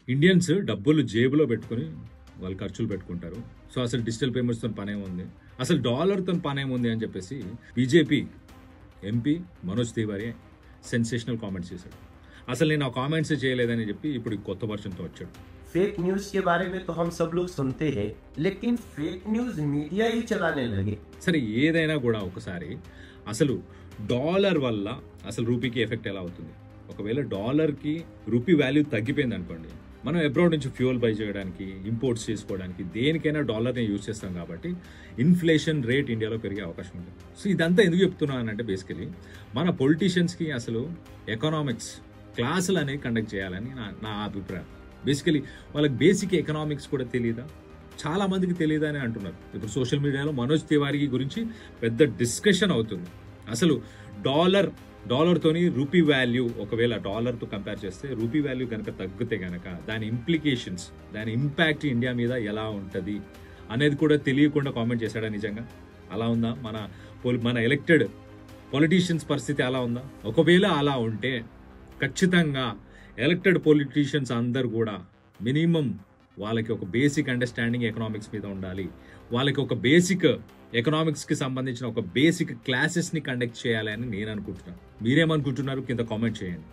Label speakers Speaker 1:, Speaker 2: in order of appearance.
Speaker 1: Indians డబ్బులు జేబులో పెట్టుకుని వాళ్ళు ఖర్చులు పెట్టుకుంటారు. సో అసలు డిజిటల్ పేమెంట్స్తో పనేముంది, అసలు డాలర్తో పనేముంది అని చెప్పేసి BJP MP Manoj Tiwari sensational comments చేశాడు. అసలు నేను ఆ కామెంట్స్ చేయలేదని చెప్పి ఇప్పుడు కొత్త వర్షన్తో వచ్చాడు.
Speaker 2: फेक न्यूज के बारे में तो हम सब लोग सुनते हैं, लेकिन फेक न्यूज मीडिया ही चलाने लगे.
Speaker 1: సరే ఏదైనా కూడా ఒకసారి అసలు డాలర్ వల్ల అసలు రూపీకి ఎఫెక్ట్ ఎలా అవుతుంది? ఒకవేళ డాలర్కి రూపీ వాల్యూ తగ్గిపోయింది అనుకోండి, మనం అబ్రాడ్ నుంచి ఫ్యూయల్ బై చేయడానికి, ఇంపోర్ట్స్ చేసుకోవడానికి దేనికైనా డాలర్ని యూజ్ చేస్తాం కాబట్టి ఇన్ఫ్లేషన్ రేట్ ఇండియాలో పెరిగే అవకాశం ఉంది. సో ఇదంతా ఎందుకు చెప్తున్నానంటే బేసికలీ మన పొలిటీషియన్స్కి అసలు ఎకనామిక్స్ క్లాసులు అనేవి కండక్ట్ చేయాలని నా అభిప్రాయం. బేసికలీ వాళ్ళకి బేసిక్ ఎకనామిక్స్ కూడా తెలియదా? చాలా మందికి తెలియదా అని అంటున్నారు. ఇప్పుడు సోషల్ మీడియాలో మనోజ్ తివారీ గురించి పెద్ద డిస్కషన్ అవుతుంది. అసలు డాలర్తోని రూపీ వాల్యూ ఒకవేళ డాలర్తో కంపేర్ చేస్తే రూపీ వాల్యూ కనుక తగ్గితే కనుక దాని ఇంప్లికేషన్స్, దాని ఇంపాక్ట్ ఇండియా మీద ఎలా ఉంటుంది అనేది కూడా తెలియకుండా కామెంట్ చేశాడా? నిజంగా అలా ఉందా? మన ఎలక్టెడ్ పొలిటీషియన్స్ పరిస్థితి అలా ఉందా? ఒకవేళ అలా ఉంటే ఖచ్చితంగా ఎలక్టెడ్ పొలిటీషియన్స్ అందరు కూడా మినిమం వాళ్ళకి ఒక బేసిక్ అండర్స్టాండింగ్ ఎకనామిక్స్ మీద ఉండాలి. వాళ్ళకి ఒక బేసిక్ ఎకనామిక్స్కి సంబంధించిన ఒక బేసిక్ క్లాసెస్ని కండక్ట్ చేయాలని నేను అనుకుంటున్నాను. మీరేమనుకుంటున్నారు? కింద కామెంట్ చేయండి.